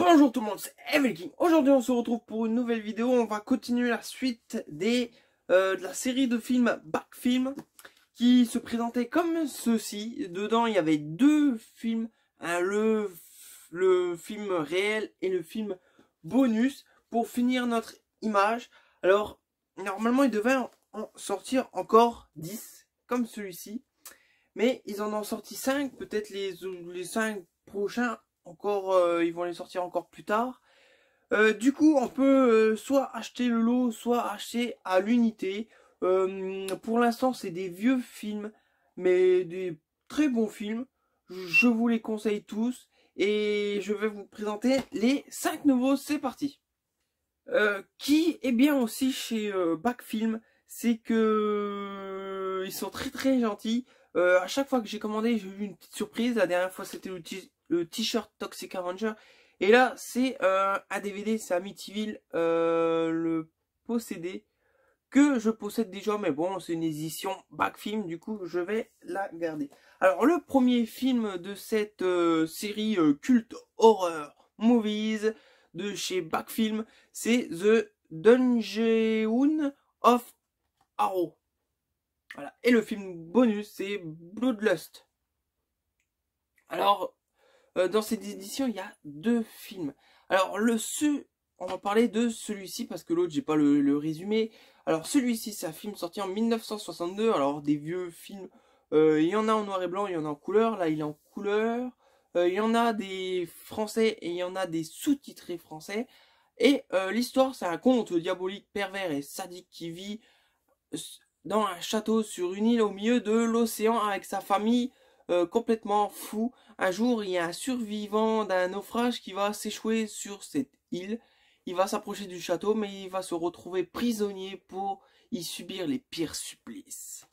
Bonjour tout le monde, c'est Evelking. Aujourd'hui on se retrouve pour une nouvelle vidéo. On va continuer la suite de la série de films Backfilm qui se présentait comme ceci. Dedans il y avait deux films, hein, le film réel et le film bonus pour finir notre image. Alors normalement il devait en sortir encore 10 comme celui-ci. Mais ils en ont sorti 5, peut-être les 5 prochains encore, ils vont les sortir encore plus tard. Du coup, on peut soit acheter le lot, soit acheter à l'unité. Pour l'instant, c'est des vieux films, mais des très bons films. Je vous les conseille tous. Et je vais vous présenter les 5 nouveaux, c'est parti. Qui est bien aussi chez Backfilm, c'est que ils sont très gentils. À chaque fois que j'ai commandé, j'ai eu une petite surprise. La dernière fois, c'était le t-shirt Toxic Avenger. Et là, c'est un DVD, c'est Amityville, le possédé, que je possède déjà. Mais bon, c'est une édition Backfilm, du coup, je vais la garder. Alors, le premier film de cette série culte horror movies de chez Backfilm, c'est The Dungeon of Arrow. Voilà. Et le film bonus, c'est Bloodlust. Alors, dans cette édition, il y a deux films. Alors, on va parler de celui-ci parce que l'autre, j'ai pas le résumé. Alors, celui-ci, c'est un film sorti en 1962. Alors, des vieux films. Il y en a en noir et blanc, il y en a en couleur. Là, il est en couleur. Il y en a des français et il y en a des sous-titrés français. Et l'histoire, c'est un conte diabolique, pervers et sadique qui vit dans un château sur une île au milieu de l'océan avec sa famille complètement fou. Un jour, il y a un survivant d'un naufrage qui va s'échouer sur cette île. Il va s'approcher du château, mais il va se retrouver prisonnier pour y subir les pires supplices.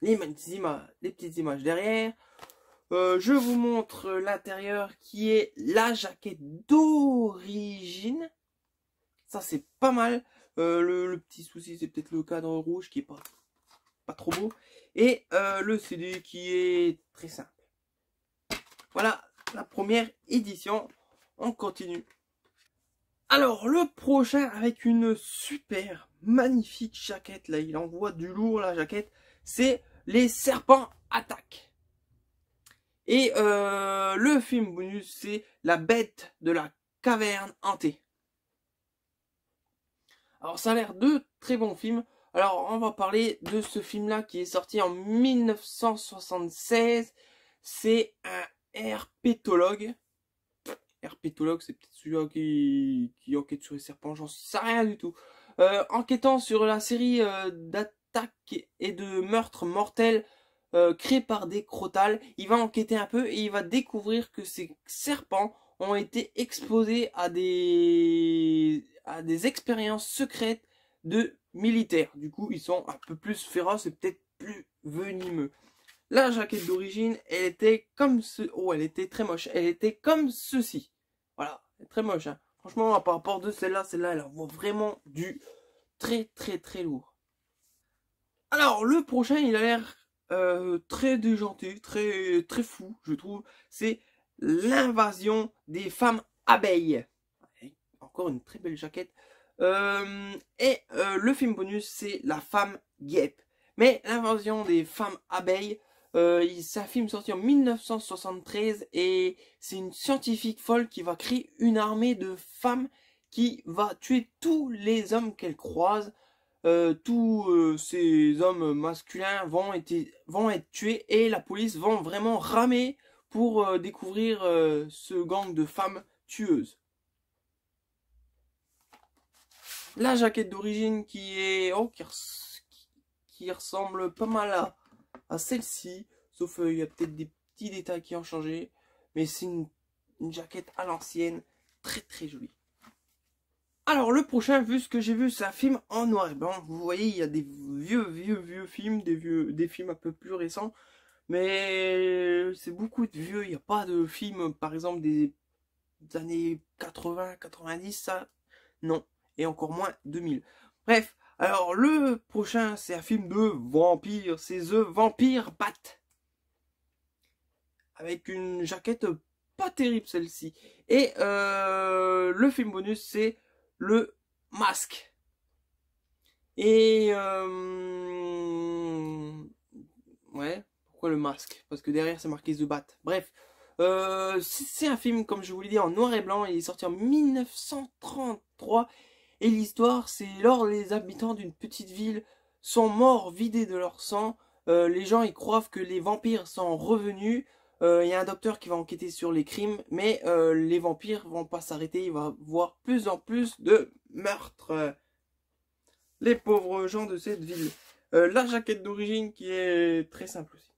Les petites images derrière. Je vous montre l'intérieur qui est la jaquette d'origine. Ça, c'est pas mal. Le petit souci, c'est peut-être le cadre rouge qui est pas trop beau. Et le CD qui est très simple. Voilà la première édition. On continue. Alors, le prochain avec une super magnifique jaquette. Là, il envoie du lourd la jaquette. C'est Les Serpents Attaquent. Et le film bonus, c'est La Bête de la Caverne Hantée. Alors ça a l'air de très bons films. Alors on va parler de ce film-là qui est sorti en 1976. C'est un herpétologue. Herpétologue, c'est peut-être celui-là qui enquête sur les serpents, j'en sais rien du tout. Enquêtant sur la série d'attaques et de meurtres mortels créés par des crotales, il va enquêter un peu et il va découvrir que ces serpents ont été exposés à des expériences secrètes de militaires. Du coup, ils sont un peu plus féroces et peut-être plus venimeux. La jaquette d'origine, elle était comme oh, elle était très moche. Elle était comme ceci. Voilà, très moche. Hein. Franchement, par rapport de celle-là, elle envoie vraiment du très lourd. Alors, le prochain, il a l'air très déjanté, très fou, je trouve. C'est L'invasion des femmes abeilles. Encore une très belle jaquette. Le film bonus, c'est La femme guêpe. Mais L'invasion des femmes abeilles, c'est un film sorti en 1973 et c'est une scientifique folle qui va créer une armée de femmes qui va tuer tous les hommes qu'elle croise. Tous ces hommes masculins vont être tués et la police vont vraiment ramer pour découvrir ce gang de femmes tueuses. La jaquette d'origine qui est qui ressemble pas mal à celle-ci, sauf il y a peut-être des petits détails qui ont changé, mais c'est une jaquette à l'ancienne, très jolie. Alors le prochain, vu ce que j'ai vu, c'est un film en noir et blanc. Vous voyez, il y a des vieux films, des films un peu plus récents, mais c'est beaucoup de vieux. Il n'y a pas de films, par exemple, des années 80, 90, ça, non. Et encore moins 2000. Bref, alors le prochain, c'est un film de vampire, c'est The Vampire Bat. Avec une jaquette pas terrible celle-ci. Et le film bonus, c'est le Masque. Et ouais, pourquoi le Masque? Parce que derrière c'est marqué The Bat. Bref, c'est un film, comme je vous l'ai dit, en noir et blanc. Il est sorti en 1933. Et l'histoire, c'est lors les habitants d'une petite ville sont morts vidés de leur sang. Les gens ils croient que les vampires sont revenus. Il y a un docteur qui va enquêter sur les crimes, mais les vampires vont pas s'arrêter. Il va voir plus en plus de meurtres. Les pauvres gens de cette ville. La jaquette d'origine qui est très simple aussi.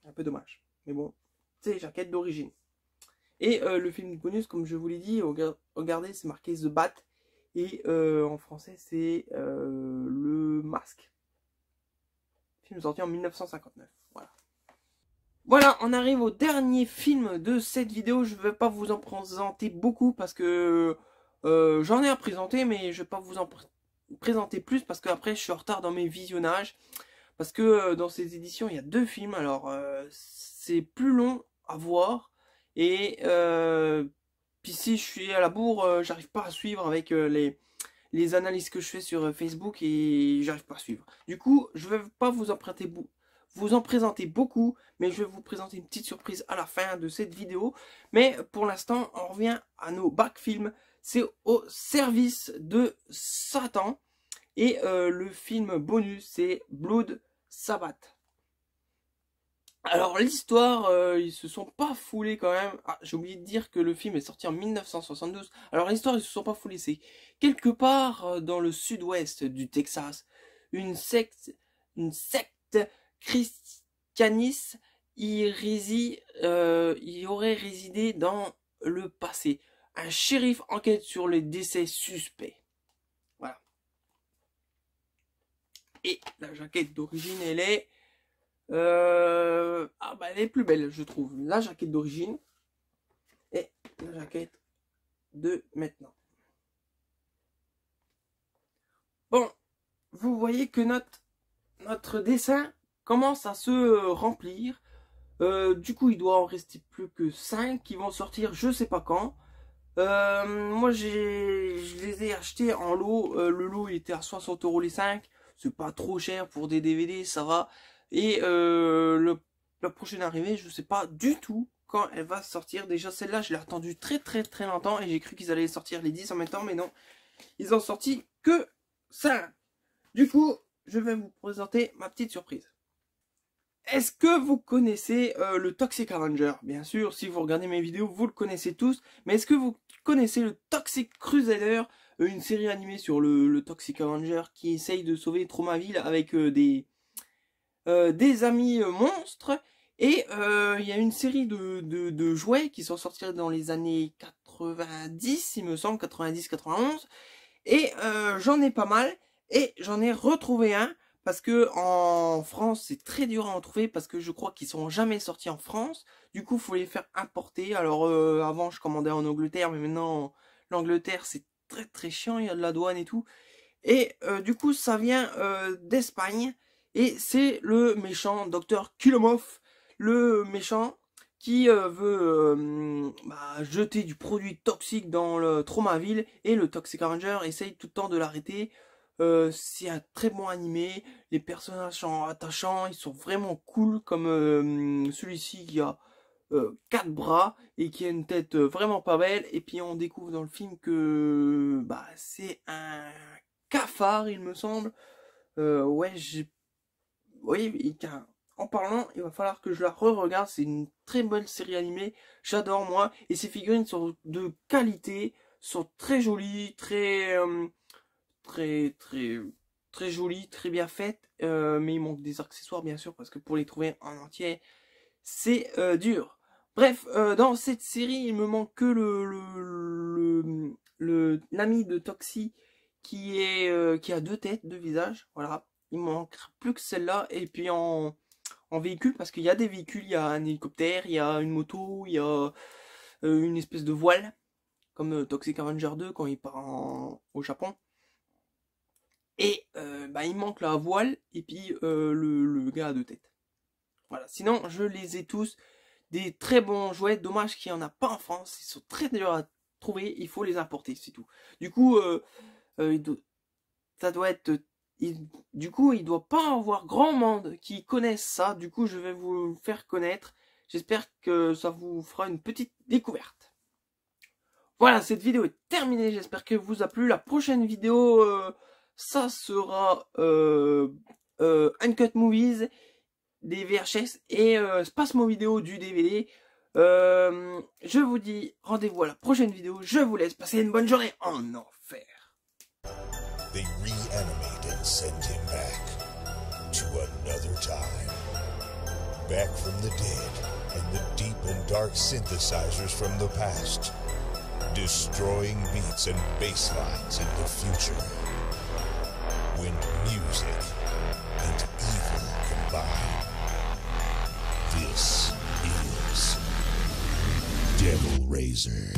Un peu dommage. Mais bon, c'est jaquette d'origine. Et le film bonus, comme je vous l'ai dit, regardez, c'est marqué The Bat. Et en français, c'est le Masque. Film sorti en 1959. Voilà. Voilà, on arrive au dernier film de cette vidéo. Je ne vais pas vous en présenter beaucoup parce que j'en ai à présenter, mais je ne vais pas vous en présenter plus parce qu'après je suis en retard dans mes visionnages. Parce que dans ces éditions, il y a 2 films. Alors, c'est plus long à voir. Et puis si je suis à la bourre, j'arrive pas à suivre avec les analyses que je fais sur Facebook et j'arrive pas à suivre. Du coup, je vais pas vous en présenter beaucoup, mais je vais vous présenter une petite surprise à la fin de cette vidéo. Mais pour l'instant, on revient à nos back films. C'est au service de Satan. Et le film bonus, c'est Blood Sabbath. Alors l'histoire, ils se sont pas foulés quand même. Ah, j'ai oublié de dire que le film est sorti en 1972. Alors l'histoire, ils se sont pas foulés. C'est quelque part dans le sud-ouest du Texas. Une secte christianiste y aurait résidé dans le passé. Un shérif enquête sur les décès suspects. Voilà. Et la jaquette d'origine, elle est... elle est plus belle, je trouve. La jaquette d'origine et la jaquette de maintenant. Bon, vous voyez que notre dessin commence à se remplir. Du coup, il doit en rester plus que 5 qui vont sortir je sais pas quand. Moi, je les ai achetés en lot. Le lot, il était à 60 € les 5. C'est pas trop cher pour des DVD, ça va. Et la prochaine arrivée, je sais pas du tout quand elle va sortir. Déjà, celle-là, je l'ai attendue très longtemps. Et j'ai cru qu'ils allaient sortir les 10 en même temps. Mais non, ils ont sorti que 5. Du coup, je vais vous présenter ma petite surprise. Est-ce que vous connaissez le Toxic Avenger? Bien sûr, si vous regardez mes vidéos, vous le connaissez tous. Mais est-ce que vous connaissez le Toxic Crusader, une série animée sur le Toxic Avenger qui essaye de sauver Tromaville avec des amis monstres? Et il y a une série de jouets qui sont sortis dans les années 90, il me semble, 90-91. Et j'en ai pas mal. Et j'en ai retrouvé un. Parce que en France, c'est très dur à en trouver parce que je crois qu'ils sont jamais sortis en France. Du coup, il faut les faire importer. Alors avant, je commandais en Angleterre, mais maintenant, l'Angleterre, c'est très chiant. Il y a de la douane et tout. Et du coup, ça vient d'Espagne. Et c'est le méchant Dr. Kilomov, le méchant qui veut jeter du produit toxique dans le Tromaville. Et le Toxic Avenger essaye tout le temps de l'arrêter. C'est un très bon animé, les personnages sont attachants, ils sont vraiment cool, comme celui-ci qui a 4 bras et qui a une tête vraiment pas belle. Et puis on découvre dans le film que c'est un cafard, il me semble. Oui, en parlant, il va falloir que je la re-regarde. C'est une très belle série animée, j'adore moi. Et ces figurines sont de qualité, sont très jolies, très jolie, très bien faite, mais il manque des accessoires bien sûr parce que pour les trouver en entier c'est dur. Bref, dans cette série il me manque que l'ami de Toxie qui a 2 têtes, 2 visages, voilà. Il me manque plus que celle-là. Et puis en véhicule, parce qu'il y a des véhicules, il y a un hélicoptère, il y a une moto, il y a une espèce de voile comme Toxic Avenger 2 quand il part au Japon. Et il manque la voile et puis le gars à 2 têtes. Voilà, sinon je les ai tous. des très bons jouets. Dommage qu'il n'y en a pas en France. Ils sont très durs à trouver. Il faut les importer, c'est tout. Du coup, ça doit être... Du coup, il doit pas avoir grand monde qui connaissent ça. Du coup, je vais vous le faire connaître. J'espère que ça vous fera une petite découverte. Voilà, cette vidéo est terminée. J'espère qu'elle vous a plu. La prochaine vidéo, ça sera Uncut Movies, des VHS et Spasmo Vidéo du DVD. Je vous dis rendez-vous à la prochaine vidéo. Je vous laisse passer une bonne journée en enfer. They reanimate and send him back to another time. Back from the dead and the deep and dark synthesizers from the past. Destroying beats and bass lines in the future. When music and evil combine. This is Devil Razor.